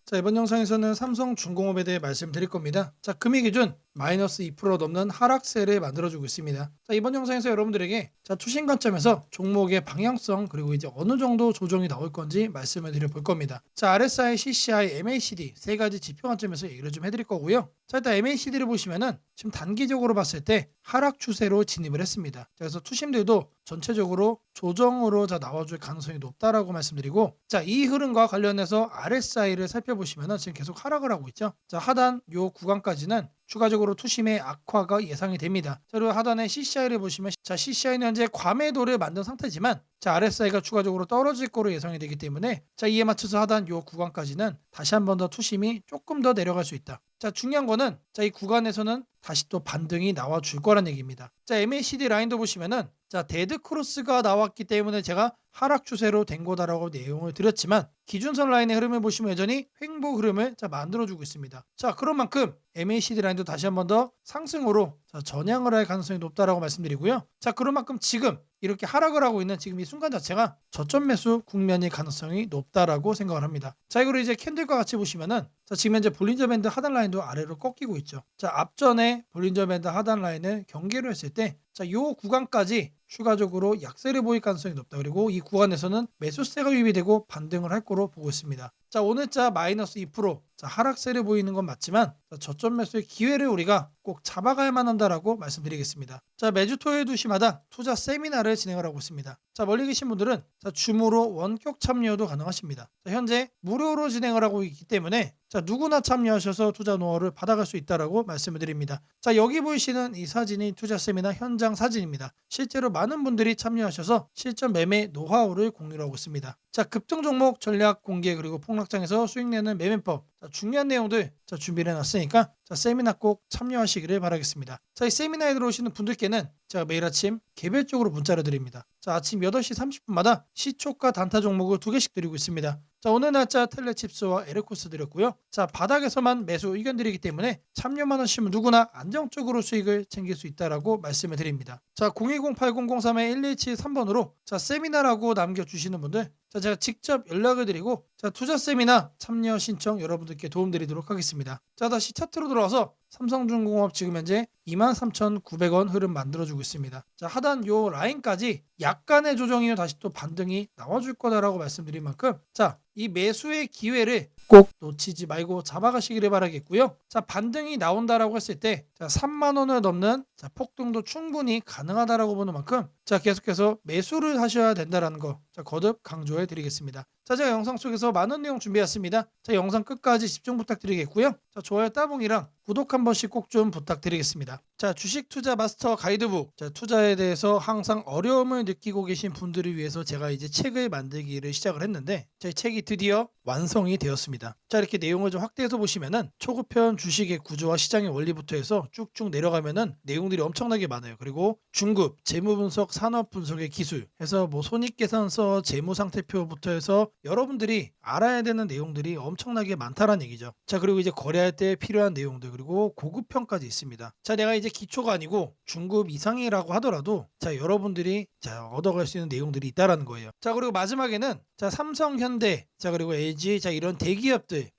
자, 이번 영상에서는 삼성중공업에 대해 말씀드릴 겁니다. 자, 금일 기준 마이너스 2% 넘는 하락세를 만들어주고 있습니다. 자, 이번 영상에서 여러분들에게 투신 관점에서 종목의 방향성 그리고 이제 어느 정도 조정이 나올 건지 말씀을 드려볼 겁니다. 자, RSI, CCI, MACD 세 가지 지표 관점에서 얘기를 좀 해드릴 거고요. 자, 일단 MACD를 보시면은 지금 단기적으로 봤을 때 하락 추세로 진입을 했습니다. 자, 그래서 투심들도 전체적으로 조정으로 나와줄 가능성이 높다라고 말씀드리고, 자, 이 흐름과 관련해서 RSI를 살펴보시면은 지금 계속 하락을 하고 있죠. 자, 하단 요 구간까지는 추가적으로 투심의 악화가 예상이 됩니다. 자, 그리고 하단에 CCI를 보시면, 자, CCI는 현재 과매도를 만든 상태지만, 자, RSI가 추가적으로 떨어질 거로 예상이 되기 때문에, 자, 이에 맞춰서 하단 요 구간까지는 다시 한 번 더 투심이 조금 더 내려갈 수 있다. 자, 중요한 거는, 자, 이 구간에서는 다시 또 반등이 나와 줄 거란 얘기입니다. 자, MACD 라인도 보시면은, 자, 데드 크로스가 나왔기 때문에 제가 하락 추세로 된 거다라고 내용을 드렸지만, 기준선 라인의 흐름을 보시면 여전히 횡보 흐름을 만들어주고 있습니다. 자, 그런 만큼 MACD 라인도 다시 한 번 더 상승으로 전향을 할 가능성이 높다라고 말씀드리고요. 자, 그런 만큼 지금 이렇게 하락을 하고 있는 지금 이 순간 자체가 저점 매수 국면일 가능성이 높다라고 생각을 합니다. 자, 이거를 이제 캔들과 같이 보시면은, 자, 지금 현재 볼린저 밴드 하단 라인도 아래로 꺾이고 있죠. 자, 앞전에 볼린저 밴드 하단 라인을 경계로 했을 때, 자, 요 구간까지 추가적으로 약세를 보일 가능성이 높다. 그리고 이 구간에서는 매수세가 유입이 되고 반등을 할 거로 보고 있습니다. 자, 오늘자 마이너스 2%, 자, 하락세를 보이는 건 맞지만, 자, 저점 매수의 기회를 우리가 꼭 잡아갈 만한다라고 말씀드리겠습니다. 자, 매주 토요일 2시마다 투자 세미나를 진행을 하고 있습니다. 자, 멀리 계신 분들은 줌으로 원격 참여도 가능하십니다. 자, 현재 무료로 진행을 하고 있기 때문에, 자, 누구나 참여하셔서 투자 노하우를 받아갈 수 있다라고 말씀을 드립니다. 자, 여기 보이시는 이 사진이 투자 세미나 현장 사진입니다. 실제로 많은 분들이 참여하셔서 실전 매매 노하우를 공유를 하고 있습니다. 자, 급등 종목 전략 공개 그리고 폭락장에서 수익 내는 매매법, 자, 중요한 내용들 준비를 해놨으니까, 자, 세미나 꼭 참여하시기를 바라겠습니다. 자, 이 세미나에 들어오시는 분들께는 제가 매일 아침 개별적으로 문자를 드립니다. 자, 아침 8시 30분마다 시초가 단타 종목을 2개씩 드리고 있습니다. 자, 오늘 날짜 텔레칩스와 에르코스 드렸고요. 자, 바닥에서만 매수 의견 드리기 때문에 참여만 하시면 누구나 안정적으로 수익을 챙길 수 있다라고 말씀을 드립니다. 자, 010-8003-1173번으로 자, 세미나라고 남겨주시는 분들, 자, 제가 직접 연락을 드리고, 자, 투자 세미나 참여 신청 여러분들께 도움드리도록 하겠습니다. 자, 다시 차트로 들어와서 삼성중공업 지금 현재 23,900원 흐름 만들어주고 있습니다. 자, 하단 요 라인까지 약간의 조정이요 다시 또 반등이 나와줄 거다라고 말씀드린 만큼, 자, 이 매수의 기회를 꼭 놓치지 말고 잡아가시기를 바라겠고요. 자, 반등이 나온다라고 했을 때, 자, 3만 원을 넘는 폭등도 충분히 가능하다라고 보는 만큼, 자, 계속해서 매수를 하셔야 된다라는 거, 자, 거듭 강조해 드리겠습니다. 자, 제가 영상 속에서 많은 내용 준비했습니다. 자, 영상 끝까지 집중 부탁드리겠고요. 자, 좋아요 따봉이랑 구독 한 번씩 꼭 좀 부탁드리겠습니다. 자, 주식 투자 마스터 가이드북, 자, 투자에 대해서 항상 어려움을 느끼고 계신 분들을 위해서 제가 이제 책을 만들기를 시작을 했는데, 제 책이 드디어 완성이 되었습니다. 자, 이렇게 내용을 좀 확대해서 보시면은 초급편 주식의 구조와 시장의 원리부터 해서 쭉쭉 내려가면은 내용들이 엄청나게 많아요. 그리고 중급, 재무 분석, 산업 분석의 기술 해서 뭐 손익계산서, 재무 상태표부터 해서 여러분들이 알아야 되는 내용들이 엄청나게 많다라는 얘기죠. 자, 그리고 이제 거래할 때 필요한 내용들, 그리고 고급편까지 있습니다. 자, 내가 이제 기초가 아니고 중급 이상이라고 하더라도, 자, 여러분들이 얻어갈 수 있는 내용들이 있다라는 거예요. 자, 그리고 마지막에는, 자, 삼성, 현대, 자, 그리고 LG, 자, 이런 대기업들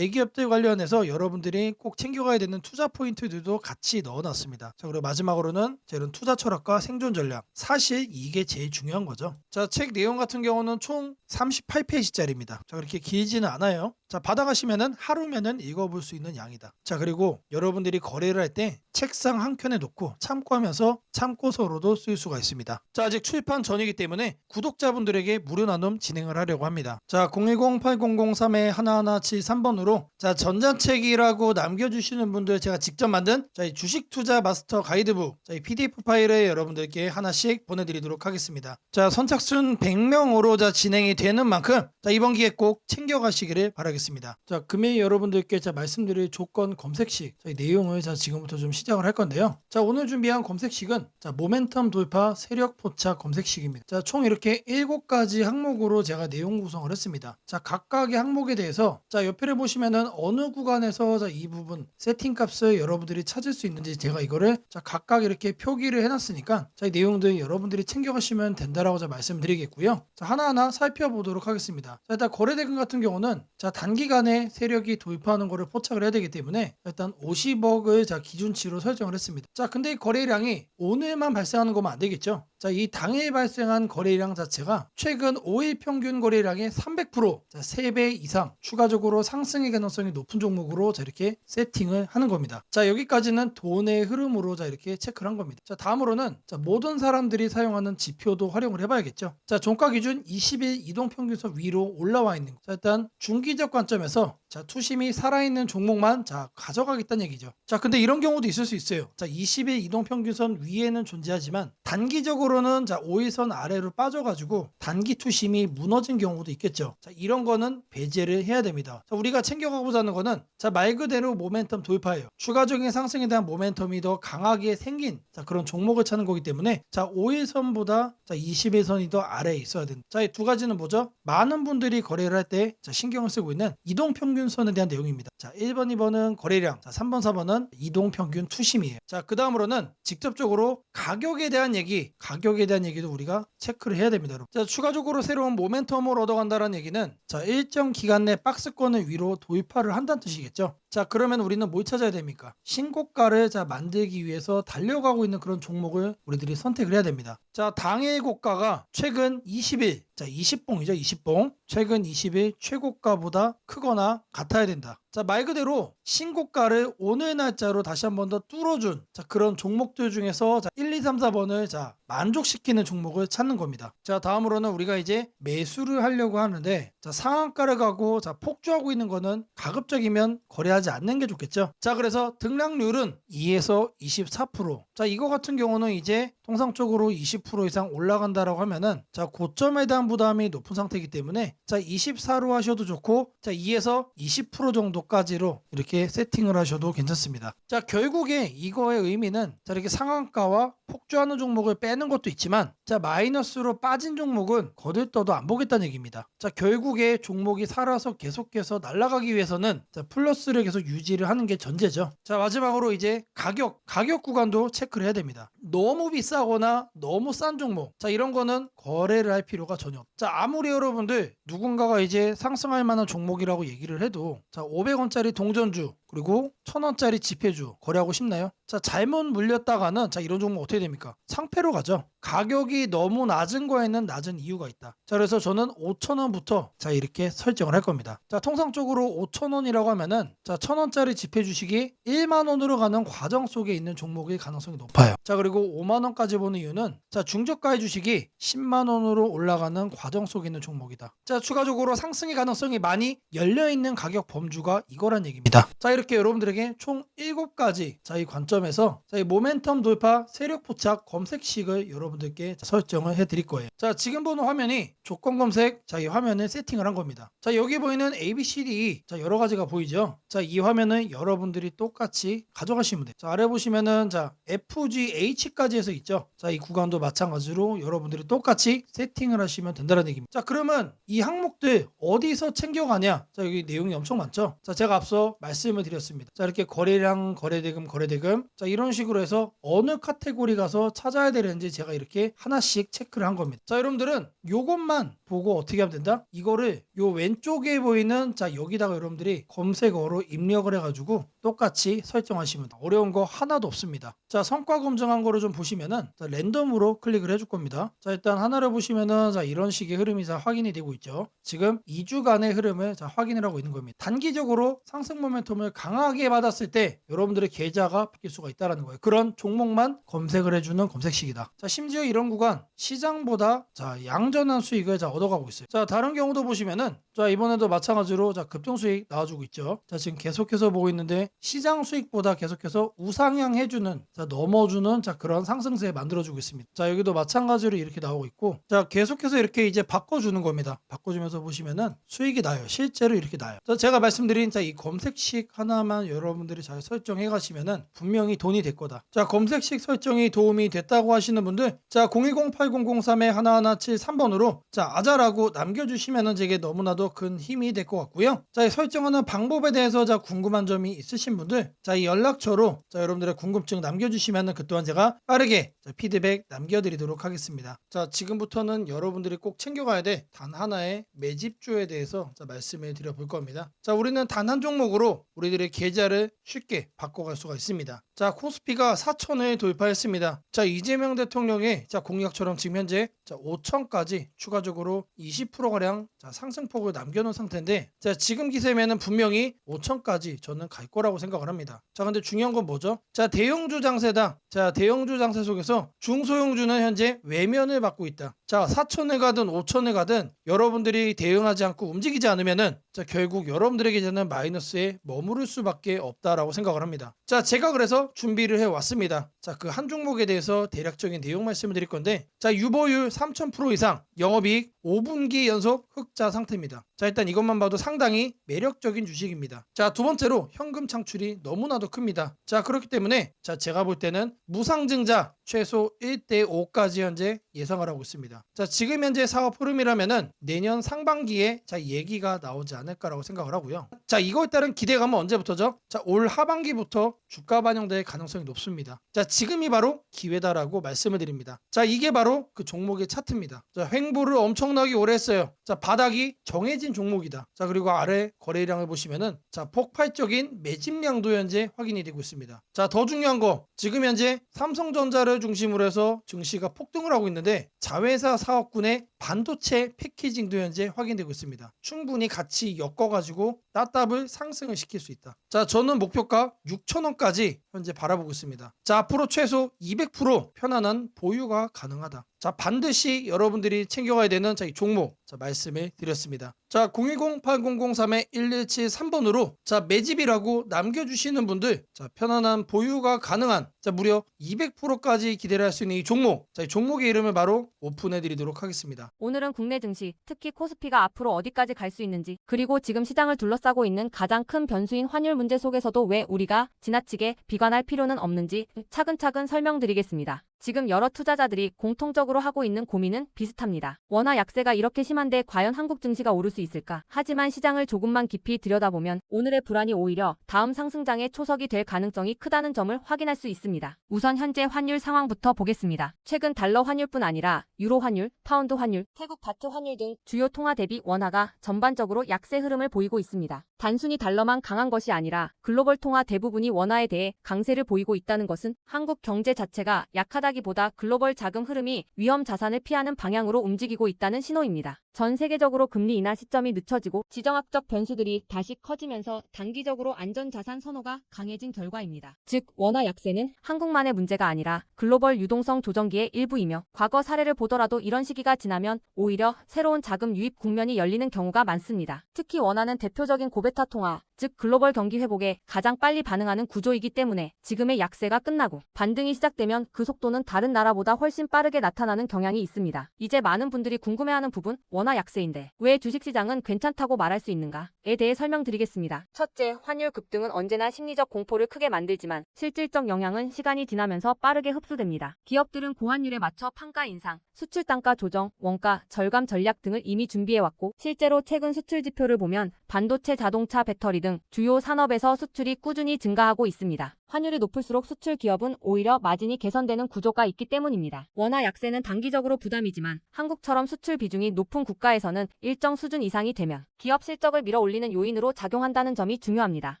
관련해서 여러분들이 꼭 챙겨가야 되는 투자 포인트들도 같이 넣어놨습니다. 자, 그리고 마지막으로는 자, 이런 투자 철학과 생존 전략, 사실 이게 제일 중요한 거죠. 자, 책 내용 같은 경우는 총 38페이지짜리입니다. 자, 그렇게 길지는 않아요. 자, 받아가시면은 하루면은 읽어볼 수 있는 양이다. 자, 그리고 여러분들이 거래를 할 때 책상 한 켠에 놓고 참고하면서 참고서로도 쓸 수가 있습니다. 자, 아직 출판 전이기 때문에 구독자분들에게 무료 나눔 진행을 하려고 합니다. 자, 010-8003-1173번으로 자, 전자책이라고 남겨주시는 분들 제가 직접 만든 자, 이 주식 투자 마스터 가이드북, 자, 이 PDF 파일을 여러분들께 하나씩 보내드리도록 하겠습니다. 자, 선착순 100명으로 진행이 되는 만큼, 자, 이번 기회 꼭 챙겨가시기를 바라겠습니다. 자, 금일 여러분들께 말씀드릴 조건 검색식, 저희 내용을 자 지금부터 좀 시작을 할 건데요. 자 오늘 준비한 검색식은 자 모멘텀 돌파 세력 포착 검색식입니다. 자 총 이렇게 7가지 항목으로 제가 내용 구성을 했습니다. 자 각각의 항목에 대해서 자 옆에 보시면은 어느 구간에서 자 이 부분 세팅 값을 여러분들이 찾을 수 있는지 제가 이거를 자 각각 이렇게 표기를 해놨으니까 자 이 내용들 여러분들이 챙겨가시면 된다라고 자 말씀드리겠고요. 자 하나하나 살펴보도록 하겠습니다. 자 일단 거래대금 같은 경우는 자 단기간에 세력이 돌파하는 거를 포착을 해야 되기 때문에 일단 50억을 자 기준치로 설정을 했습니다. 자 근데 이 거래량이 오늘만 발생하는 거면 안 되겠죠. 자 이 당일 발생한 거래량 자체가 최근 5일 평균 거래량의 300% 자 3배 이상 추가적으로 상승의 가능성이 높은 종목으로 자 이렇게 세팅을 하는 겁니다. 자 여기까지는 돈의 흐름으로 자 이렇게 체크를 한 겁니다. 자 다음으로는 자 모든 사람들이 사용하는 지표도 활용을 해봐야겠죠. 자 종가 기준 20일 이동평균선 위로 올라와 있는 거. 자 일단 중기적 관점에서 자 투심이 살아있는 종목만 자 가져가겠다는 얘기죠. 자 근데 이런 경우도 있을 수 있어요. 자 20일 이동평균선 위에는 존재하지만 단기적으로는 자 5일선 아래로 빠져가지고 단기 투심이 무너진 경우도 있겠죠. 자 이런 거는 배제를 해야 됩니다. 자 우리가 챙겨가고자 하는 거는 자 말 그대로 모멘텀 돌파예요. 추가적인 상승에 대한 모멘텀이 더 강하게 생긴 자 그런 종목을 찾는 거기 때문에 자 5일선보다 자 20일선이 더 아래에 있어야 된다. 자 이 두 가지는 뭐죠? 많은 분들이 거래를 할 때 자 신경을 쓰고 있는 이동평균선에 대한 내용입니다. 자 1번 2번은 거래량, 자 3번 4번은 이동평균 투심이에요. 자 그 다음으로는 직접적으로 가격에 대한 얘기도 우리가 체크를 해야 됩니다. 여러분. 자 추가적으로 새로운 모멘텀을 얻어간다는 얘기는 자 일정 기간 내 박스권을 위로 돌파를 한다는 뜻이겠죠. 자 그러면 우리는 뭘 찾아야 됩니까? 신고가를 자 만들기 위해서 달려가고 있는 그런 종목을 우리들이 선택을 해야 됩니다. 자 당일 고가가 최근 20일 자 20봉이죠. 20봉 최근 20일 최고가보다 크거나 같아야 된다. 자 말 그대로 신고가를 오늘 날짜로 다시 한 번 더 뚫어준 자 그런 종목들 중에서 자 1, 2, 3, 4번을 자 만족시키는 종목을 찾는 겁니다. 자 다음으로는 우리가 이제 매수를 하려고 하는데 자 상한가를 가고 자 폭주하고 있는 거는 가급적이면 거래하지 않는 게 좋겠죠. 자 그래서 등락률은 2에서 24%. 자 이거 같은 경우는 이제 통상적으로 20% 이상 올라간다라고 하면은 자 고점에 대한 부담이 높은 상태이기 때문에 자 24로 하셔도 좋고 자 2에서 20% 정도까지로 이렇게 세팅을 하셔도 괜찮습니다. 자 결국에 이거의 의미는 자 이렇게 상한가와 폭주하는 종목을 빼는 것도 있지만 자 마이너스로 빠진 종목은 거들떠도 안 보겠다는 얘기입니다. 자 결국에 종목이 살아서 계속해서 날아가기 위해서는 자 플러스를 계속 유지를 하는 게 전제죠. 자 마지막으로 이제 가격 구간도 체크를 해야 됩니다. 너무 비싸거나 너무 싼 종목 자 이런 거는 거래를 할 필요가 전혀 없. 자 아무리 여러분들 누군가가 이제 상승할 만한 종목이라고 얘기를 해도 자 500원짜리 동전주 그리고 1000원짜리 지폐주 거래하고 싶나요? 자 잘못 물렸다가는 자 이런 종목 어떻게 됩니까? 상패로 가죠. 가격이 너무 낮은 거에는 낮은 이유가 있다. 자 그래서 저는 5,000원부터 자 이렇게 설정을 할 겁니다. 자 통상적으로 5,000원이라고 하면은 자 1,000원짜리 지폐 주식이 1만 원으로 가는 과정 속에 있는 종목일 가능성이 높아요. 자 그리고 5만 원까지 보는 이유는 자 중저가의 주식이 10만 원으로 올라가는 과정 속에 있는 종목이다. 자 추가적으로 상승의 가능성이 많이 열려 있는 가격 범주가 이거란 얘기입니다. 자 이렇게 여러분들에게 총 7가지 자 이 관점에서 자 이 모멘텀 돌파 세력 포착 검색식을 여러분들께 설정을 해 드릴 거예요. 자 지금 보는 화면이 조건 검색 자 이 화면을 세팅을 한 겁니다. 자 여기 보이는 ABCD 자 여러 가지가 보이죠. 자 이 화면은 여러분들이 똑같이 가져가시면 돼요. 자 아래 보시면은 자 FGH까지 해서 있죠. 자 이 구간도 마찬가지로 여러분들이 똑같이 세팅을 하시면 된다는 얘기입니다. 자 그러면 이 항목들 어디서 챙겨가냐? 자 여기 내용이 엄청 많죠. 자 제가 앞서 말씀을 드렸습니다. 자 이렇게 거래량, 거래대금 자 이런 식으로 해서 어느 카테고리 가서 찾아야 되는지 제가 이렇게 하나씩 체크를 한 겁니다. 자 여러분들은 요것만 보고 어떻게 하면 된다? 이거를 요 왼쪽에 보이는 자 여기다가 여러분들이 검색어로 입력을 해가지고 똑같이 설정하시면 돼요. 어려운 거 하나도 없습니다. 자 성과 검증한 거를 좀 보시면은 자 랜덤으로 클릭을 해줄 겁니다. 자 일단 하나를 보시면은 자 이런 식의 흐름이 자 확인이 되고 있죠. 지금 2주간의 흐름을 자 확인을 하고 있는 겁니다. 단기적으로 상승 모멘텀을 강하게 받았을 때 여러분들의 계좌가 바뀔 수가 있다는 거예요. 그런 종목만 검색을 해주는 검색식이다. 자 심지어 이런 구간 시장보다 자 양전한 수익을 자 얻어가고 있어요. 자 다른 경우도 보시면은 자 이번에도 마찬가지로 자 급등 수익 나와주고 있죠. 자 지금 계속해서 보고 있는데 시장 수익보다 계속해서 우상향 해주는 자 넘어주는 자 그런 상승세 만들어주고 있습니다. 자 여기도 마찬가지로 이렇게 나오고 있고 자 계속해서 이렇게 이제 바꿔주는 겁니다. 바꿔주면서 보시면은 수익이 나요. 실제로 이렇게 나요. 제가 말씀드린 이 검색식 하나만 여러분들이 잘 설정해 가시면은 분명히 돈이 될 거다. 자, 검색식 설정이 도움이 됐다고 하시는 분들, 자, 010-8003-1173번으로 자, 아자라고 남겨주시면은 제게 너무나도 큰 힘이 될 것 같고요. 자, 이 설정하는 방법에 대해서 자, 궁금한 점이 있으신 분들, 자, 이 연락처로 자, 여러분들의 궁금증 남겨주시면은 그 또한 제가 빠르게 자, 피드백 남겨드리도록 하겠습니다. 자, 지금부터는 여러분들이 꼭 챙겨가야 돼 단 하나의 매집주에 대해서 자, 말씀을 드려볼 겁니다. 자, 우리는 단 한 종목으로 우리들의 계좌를 쉽게 바꿔갈 수가 있습니다. 자, 코스피가 4천을 돌파했습니다. 자, 이재명 대통령의 자, 공약처럼 지금 현재 자, 5천까지 추가적으로 20%가량 자, 상승폭을 남겨놓은 상태인데, 자, 지금 기세면은 분명히 5천까지 저는 갈 거라고 생각을 합니다. 자, 근데 중요한 건 뭐죠? 자, 대형주 장세다. 자, 대형주 장세 속에서 중소형주는 현재 외면을 받고 있다. 자, 4천을 가든 5천을 가든 여러분들이 대응하지 않고 움직이지 않으면은 자, 결국 여러분들에게 저는 마이너스에 머무를 수밖에 없다라고 생각을 합니다. 자, 제가 그래서 준비를 해 왔습니다. 자, 그 한 종목에 대해서 대략적인 내용 말씀을 드릴 건데, 자, 유보율 3000% 이상, 영업이익 5분기 연속 흑자 상태입니다. 자, 일단 이것만 봐도 상당히 매력적인 주식입니다. 자, 두 번째로 현금 창출이 너무나도 큽니다. 자, 그렇기 때문에 자, 제가 볼 때는 무상증자 최소 1대5까지 현재 예상을 하고 있습니다. 자, 지금 현재 사업 흐름이라면은 내년 상반기에 자, 얘기가 나오지 않을까라고 생각을 하고요. 자, 이거에 따른 기대감은 언제부터죠? 자, 올 하반기부터 주가 반영될 가능성이 높습니다. 자, 지금이 바로 기회다라고 말씀을 드립니다. 자, 이게 바로 그 종목의 차트입니다. 자, 횡보를 엄청나게 오래 했어요. 자, 바닥이 정해진 종목이다. 자, 그리고 아래 거래량을 보시면은 자, 폭발적인 매집량도 현재 확인이 되고 있습니다. 자, 더 중요한 거, 지금 현재 삼성전자를 중심으로 해서 증시가 폭등을 하고 있는데 자회사 사업군의 반도체 패키징도 현재 확인되고 있습니다. 충분히 같이 엮어가지고 따답을 상승을 시킬 수 있다. 자, 저는 목표가 6,000원까지 현재 바라보고 있습니다. 자, 앞으로 최소 200% 편안한 보유가 가능하다. 자, 반드시 여러분들이 챙겨가야 되는 자, 이 종목 자, 말씀을 드렸습니다. 자, 010-8003-1173번으로 자, 매집이라고 남겨주시는 분들, 자, 편안한 보유가 가능한 자, 무려 200%까지 기대를 할 수 있는 이 종목, 자, 이 종목의 이름을 바로 오픈해 드리도록 하겠습니다. 오늘은 국내 증시, 특히 코스피가 앞으로 어디까지 갈 수 있는지, 그리고 지금 시장을 둘러싸고 있는 가장 큰 변수인 환율 문제 속에서도 왜 우리가 지나치게 비관할 필요는 없는지 차근차근 설명드리겠습니다. 지금 여러 투자자들이 공통적으로 하고 있는 고민은 비슷합니다. 원화 약세가 이렇게 심한데 과연 한국 증시가 오를 수 있을까? 하지만 시장을 조금만 깊이 들여다보면 오늘의 불안이 오히려 다음 상승장의 초석이 될 가능성이 크다는 점을 확인할 수 있습니다. 우선 현재 환율 상황부터 보겠습니다. 최근 달러 환율뿐 아니라 유로 환율, 파운드 환율, 태국 바트 환율 등 주요 통화 대비 원화가 전반적으로 약세 흐름을 보이고 있습니다. 단순히 달러만 강한 것이 아니라 글로벌 통화 대부분이 원화에 대해 강세를 보이고 있다는 것은 한국 경제 자체가 약하다기보다 글로벌 자금 흐름이 위험 자산을 피하는 방향으로 움직이고 있다는 신호입니다. 전 세계적으로 금리 인하 시점이 늦춰지고 지정학적 변수들이 다시 커지면서 단기적으로 안전자산 선호가 강해진 결과입니다. 즉, 원화 약세는 한국만의 문제가 아니라 글로벌 유동성 조정기의 일부이며 과거 사례를 보더라도 이런 시기가 지나면 오히려 새로운 자금 유입 국면이 열리는 경우가 많습니다. 특히 원화는 대표적인 고베타 통화, 즉 글로벌 경기 회복에 가장 빨리 반응하는 구조이기 때문에 지금의 약세가 끝나고 반등이 시작되면 그 속도는 다른 나라보다 훨씬 빠르게 나타나는 경향이 있습니다. 이제 많은 분들이 궁금해하는 부분, 원화 약세인데 왜 주식시장은 괜찮다고 말할 수 있는가에 대해 설명드리겠습니다. 첫째, 환율 급등은 언제나 심리적 공포를 크게 만들지만 실질적 영향은 시간이 지나면서 빠르게 흡수됩니다. 기업들은 고환율에 맞춰 판가 인상, 수출 단가 조정, 원가 절감 전략 등을 이미 준비해왔고 실제로 최근 수출 지표를 보면 반도체, 자동차, 배터리 등 주요 산업에서 수출이 꾸준히 증가하고 있습니다. 환율이 높을수록 수출 기업은 오히려 마진이 개선되는 구조가 있기 때문입니다. 원화 약세는 단기적으로 부담이지만 한국처럼 수출 비중이 높은 국가에서는 일정 수준 이상이 되면 기업 실적을 밀어올리는 요인으로 작용한다는 점이 중요합니다.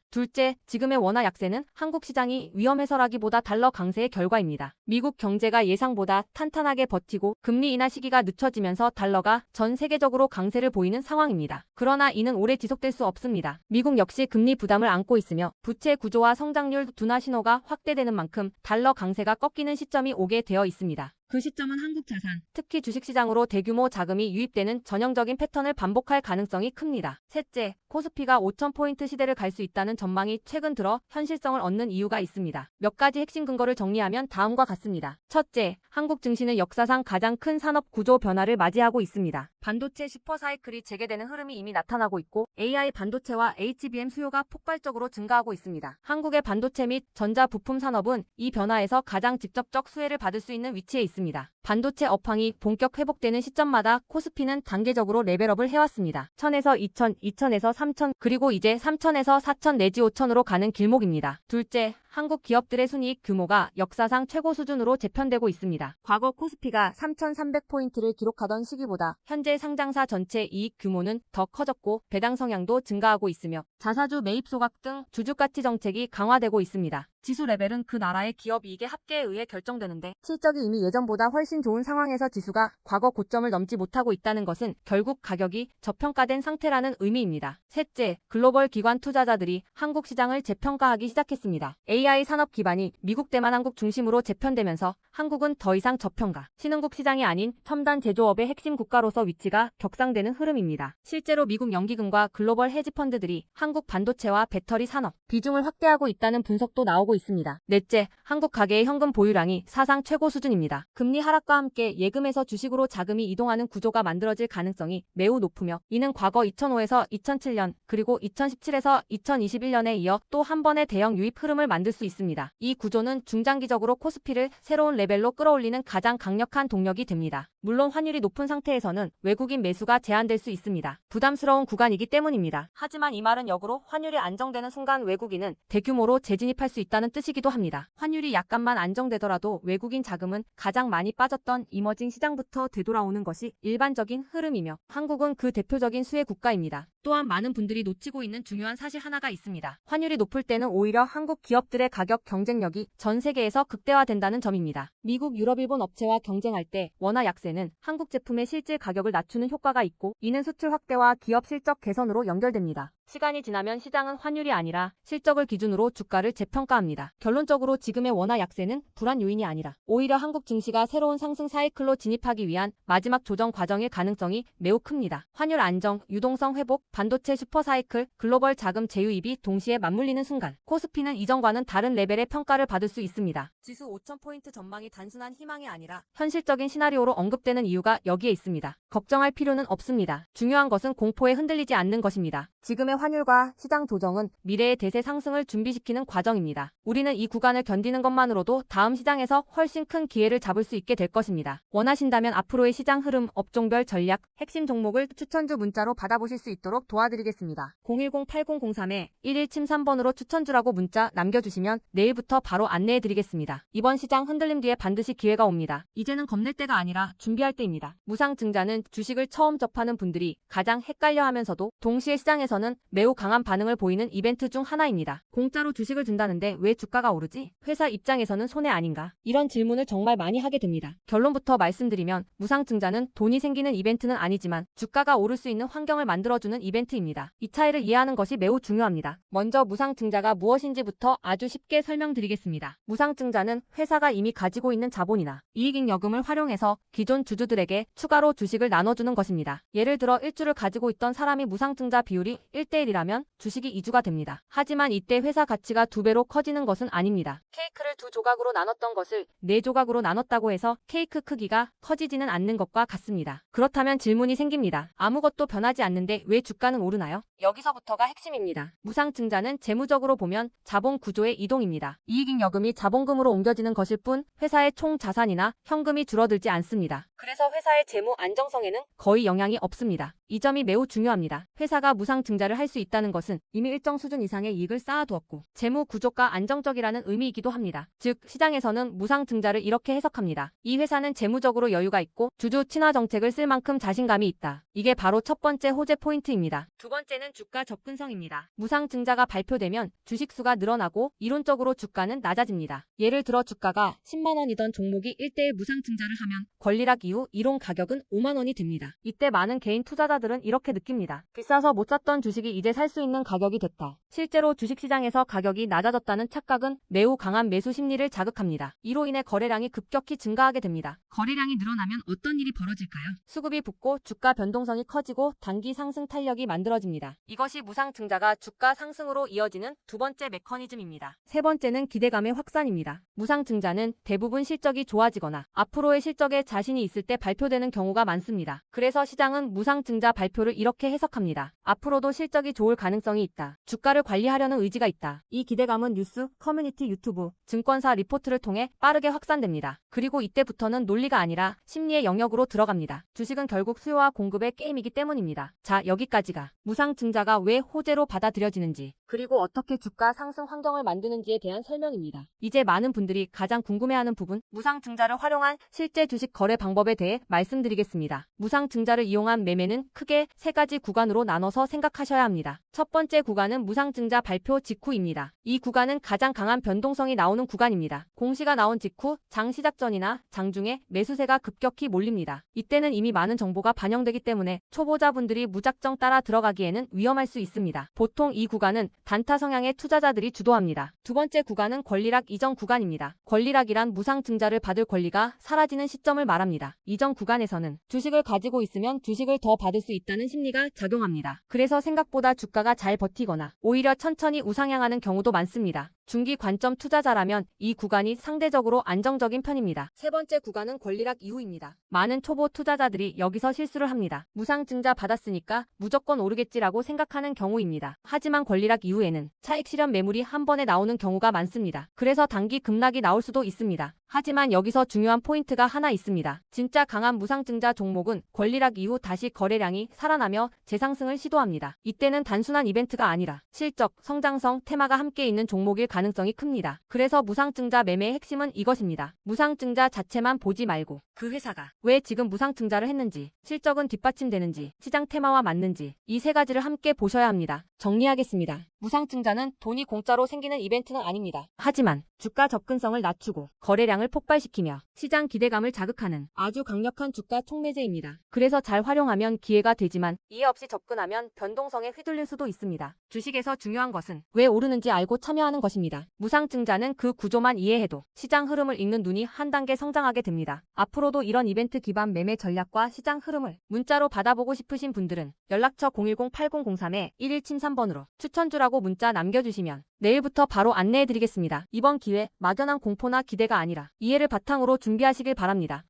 둘째, 지금의 원화 약세는 한국 시장이 위험해서라기보다 달러 강세의 결과입니다. 미국 경제가 예상보다 탄탄하게 버티고 금리 인하 시기가 늦춰지면서 달러가 전 세계적으로 강세를 보이는 상황입니다. 그러나 이는 오래 지속될 수 없습니다. 미국 역시 금리 부담을 안고 있으며 부채 구조와 성장률 둔화 신호가 확대되는 만큼 달러 강세가 꺾이는 시점이 오게 되어 있습니다. 그 시점은 한국 자산, 특히 주식시장으로 대규모 자금이 유입되는 전형적인 패턴을 반복할 가능성이 큽니다. 셋째, 코스피가 5,000포인트 시대를 갈 수 있다는 전망이 최근 들어 현실성을 얻는 이유가 있습니다. 몇 가지 핵심 근거를 정리하면 다음과 같습니다. 첫째, 한국 증시는 역사상 가장 큰 산업 구조 변화를 맞이하고 있습니다. 반도체 슈퍼사이클이 재개되는 흐름이 이미 나타나고 있고 AI 반도체와 HBM 수요가 폭발적으로 증가하고 있습니다. 한국의 반도체 및 전자 부품 산업은 이 변화에서 가장 직접적 수혜를 받을 수 있는 위치에 있습니다. 반도체 업황이 본격 회복되는 시점마다 코스피는 단계적으로 레벨업을 해왔습니다. 1000에서 2000, 2000에서 3000, 그리고 이제 3000에서 4000 내지 5000으로 가는 길목입니다. 둘째, 한국 기업들의 순이익 규모가 역사상 최고 수준으로 재편되고 있습니다. 과거 코스피가 3,300포인트를 기록하던 시기보다 현재 상장사 전체 이익 규모는 더 커졌고 배당 성향도 증가하고 있으며 자사주 매입 소각 등 주주가치 정책이 강화되고 있습니다. 지수 레벨은 그 나라의 기업 이익의 합계에 의해 결정되는데 실적이 이미 예전보다 훨씬 좋은 상황에서 지수가 과거 고점을 넘지 못하고 있다는 것은 결국 가격이 저평가된 상태라는 의미입니다. 셋째, 글로벌 기관 투자자들이 한국 시장을 재평가하기 시작했습니다. AI 산업 기반이 미국 대만 한국 중심으로 재편되면서 한국은 더 이상 저평가, 신흥국 시장이 아닌 첨단 제조업의 핵심 국가로서 위치가 격상되는 흐름입니다. 실제로 미국 연기금과 글로벌 헤지펀드들이 한국 반도체와 배터리 산업 비중을 확대하고 있다는 분석도 나오고 있습니다. 넷째, 한국 가계의 현금 보유량이 사상 최고 수준입니다. 금리 하락과 함께 예금에서 주식으로 자금이 이동하는 구조가 만들어질 가능성이 매우 높으며 이는 과거 2005에서 2007년 그리고 2017에서 2021년에 이어 또 한 번의 대형 유입 흐름을 만들 수 있습니다. 이 구조는 중장기적으로 코스피를 새로운 레벨로 끌어올리는 가장 강력한 동력이 됩니다. 물론 환율이 높은 상태에서는 외국인 매수가 제한될 수 있습니다. 부담스러운 구간이기 때문입니다. 하지만 이 말은 역으로 환율이 안정되는 순간 외국인은 대규모로 재진입할 수 있다는 뜻이기도 합니다. 환율이 약간만 안정되더라도 외국인 자금은 가장 많이 빠졌던 이머징 시장부터 되돌아오는 것이 일반적인 흐름이며 한국은 그 대표적인 수혜 국가입니다. 또한 많은 분들이 놓치고 있는 중요한 사실 하나가 있습니다. 환율이 높을 때는 오히려 한국 기업들의 가격 경쟁력이 전 세계에서 극대화된다는 점입니다. 미국, 유럽, 일본 업체와 경쟁할 때 원화 약세는 한국 제품의 실질 가격을 낮추는 효과가 있고 이는 수출 확대와 기업 실적 개선으로 연결됩니다. 시간이 지나면 시장은 환율이 아니라 실적을 기준으로 주가를 재평가합니다. 결론적으로 지금의 원화 약세는 불안 요인이 아니라 오히려 한국 증시가 새로운 상승 사이클로 진입하기 위한 마지막 조정 과정일 가능성이 매우 큽니다. 환율 안정, 유동성 회복, 반도체 슈퍼사이클, 글로벌 자금 재유입이 동시에 맞물리는 순간 코스피는 이전과는 다른 레벨의 평가를 받을 수 있습니다. 지수 5,000포인트 전망이 단순한 희망이 아니라 현실적인 시나리오로 언급되는 이유가 여기에 있습니다. 걱정할 필요는 없습니다. 중요한 것은 공포에 흔들리지 않는 것입니다. 지금의 환율과 시장 조정은 미래의 대세 상승을 준비시키는 과정입니다. 우리는 이 구간을 견디는 것만으로도 다음 시장에서 훨씬 큰 기회를 잡을 수 있게 될 것입니다. 원하신다면 앞으로의 시장 흐름, 업종별 전략, 핵심 종목을 추천주 문자로 받아보실 수 있도록 도와드리겠습니다. 010-8003-1173번으로 추천주라고 문자 남겨주시면 내일부터 바로 안내해드리겠습니다. 이번 시장 흔들림 뒤에 반드시 기회가 옵니다. 이제는 겁낼 때가 아니라 준비할 때입니다. 무상증자는 주식을 처음 접하는 분들이 가장 헷갈려하면서도 동시에 시장에서는 매우 강한 반응을 보이는 이벤트 중 하나입니다. 공짜로 주식을 준다는데 왜 주가가 오르지? 회사 입장에서는 손해 아닌가? 이런 질문을 정말 많이 하게 됩니다. 결론부터 말씀드리면 무상증자는 돈이 생기는 이벤트는 아니지만 주가가 오를 수 있는 환경을 만들어주는 이벤트입니다. 이 차이를 이해하는 것이 매우 중요합니다. 먼저 무상증자가 무엇인지부터 아주 쉽게 설명드리겠습니다. 무상증자는 회사가 이미 가지고 있는 자본이나 이익잉여금을 활용해서 기존 주주들에게 추가로 주식을 나눠주는 것입니다. 예를 들어 1주를 가지고 있던 사람이 무상증자 비율이 1대1이라면 주식이 2주가 됩니다. 하지만 이때 회사 가치가 2배로 커지는 것은 아닙니다. 케이크를 2조각으로 나눴던 것을 4조각으로 나눴다고 해서 케이크 크기가 커지지는 않는 것과 같습니다. 그렇다면 질문이 생깁니다. 아무것도 변하지 않는데 왜 주가는 오르나요? 여기서부터가 핵심입니다. 무상증자는 재무적으로 보면 자본 구조의 이동입니다. 이익잉여금이 자본금으로 옮겨지는 것일 뿐 회사의 총 자산이나 현금이 줄어들지 않습니다. 그래서 회사의 재무 안정성에는 거의 영향이 없습니다. 이 점이 매우 중요합니다. 회사가 무상증자를 할 수 있다는 것은 이미 일정 수준 이상의 이익을 쌓아두었고 재무 구조가 안정적이라는 의미이기도 합니다. 즉 시장에서는 무상증자를 이렇게 해석합니다. 이 회사는 재무적으로 여유가 있고 주주 친화 정책을 쓸 만큼 자신감이 있다. 이게 바로 첫 번째 호재 포인트입니다. 두 번째는 주가 접근성입니다. 무상증자가 발표되면 주식수가 늘어나고 이론적으로 주가는 낮아집니다. 예를 들어 주가가 10만 원이던 종목이 1대1 무상증자를 하면 권리락 이후 이론 가격은 5만 원이 됩니다. 이때 많은 개인 투자자들은 투자자들은 이렇게 느낍니다. 비싸서 못 샀던 주식이 이제 살 수 있는 가격이 됐다. 실제로 주식시장에서 가격이 낮아졌다는 착각은 매우 강한 매수 심리를 자극합니다. 이로 인해 거래량이 급격히 증가하게 됩니다. 거래량이 늘어나면 어떤 일이 벌어질까요? 수급이 붙고 주가 변동성이 커지고 단기 상승 탄력이 만들어집니다. 이것이 무상증자가 주가 상승으로 이어지는 두 번째 메커니즘입니다. 세 번째는 기대감의 확산입니다. 무상증자는 대부분 실적이 좋아지거나 앞으로의 실적에 자신이 있을 때 발표되는 경우가 많습니다. 그래서 시장은 무상증자 발표를 이렇게 해석합니다. 앞으로도 실적이 좋을 가능성이 있다. 주가를 관리하려는 의지가 있다. 이 기대감은 뉴스, 커뮤니티, 유튜브, 증권사 리포트를 통해 빠르게 확산됩니다. 그리고 이때부터는 논리가 아니라 심리의 영역으로 들어갑니다. 주식은 결국 수요와 공급의 게임이기 때문입니다. 자, 여기까지가 무상증자가 왜 호재로 받아들여지는지, 그리고 어떻게 주가 상승 환경을 만드는지에 대한 설명입니다. 이제 많은 분들이 가장 궁금해하는 부분, 무상증자를 활용한 실제 주식 거래 방법에 대해 말씀드리겠습니다. 무상증자를 이용한 매매는 크게 세 가지 구간으로 나눠서 생각하셔야 합니다. 첫 번째 구간은 무상증자 발표 직후입니다. 이 구간은 가장 강한 변동성이 나오는 구간입니다. 공시가 나온 직후 장 시작 전이나 장중에 매수세가 급격히 몰립니다. 이때는 이미 많은 정보가 반영되기 때문에 초보자분들이 무작정 따라 들어가기에는 위험할 수 있습니다. 보통 이 구간은 단타 성향의 투자자들이 주도합니다. 두 번째 구간은 권리락 이전 구간입니다. 권리락이란 무상증자를 받을 권리가 사라지는 시점을 말합니다. 이전 구간에서는 주식을 가지고 있으면 주식을 더 받을 수 있다는 심리가 작용합니다. 그래서 생각보다 주가가 잘 버티거나 오히려 천천히 우상향하는 경우도 많습니다. 중기 관점 투자자라면 이 구간이 상대적으로 안정적인 편입니다. 세 번째 구간은 권리락 이후입니다. 많은 초보 투자자들이 여기서 실수를 합니다. 무상증자 받았으니까 무조건 오르겠지라고 생각하는 경우입니다. 하지만 권리락 이후에는 차익 실현 매물이 한 번에 나오는 경우가 많습니다. 그래서 단기 급락이 나올 수도 있습니다. 하지만 여기서 중요한 포인트가 하나 있습니다. 진짜 강한 무상증자 종목은 권리락 이후 다시 거래량이 살아나며 재상승을 시도합니다. 이때는 단순한 이벤트가 아니라 실적, 성장성, 테마가 함께 있는 종목일 가능성이 큽니다. 그래서 무상증자 매매의 핵심은 이것입니다. 무상증자 자체만 보지 말고 그 회사가 왜 지금 무상증자를 했는지, 실적은 뒷받침되는지, 시장 테마와 맞는지 이 세 가지를 함께 보셔야 합니다. 정리하겠습니다. 무상증자는 돈이 공짜로 생기는 이벤트는 아닙니다. 하지만 주가 접근성을 낮추고 거래량을 폭발시키며 시장 기대감을 자극하는 아주 강력한 주가 촉매제입니다. 그래서 잘 활용하면 기회가 되지만 이해 없이 접근하면 변동성에 휘둘릴 수도 있습니다. 주식에서 중요한 것은 왜 오르는지 알고 참여하는 것입니다. 무상증자는 그 구조만 이해해도 시장 흐름을 읽는 눈이 한 단계 성장하게 됩니다. 앞으로도 이런 이벤트 기반 매매 전략과 시장 흐름을 문자로 받아보고 싶으신 분들은 연락처 010-8003-1173번으로 추천주라고 문자 남겨주시면 내일부터 바로 안내해드리겠습니다. 이번 기회 막연한 공포나 기대가 아니라 이해를 바탕으로 준비하시길 바랍니다.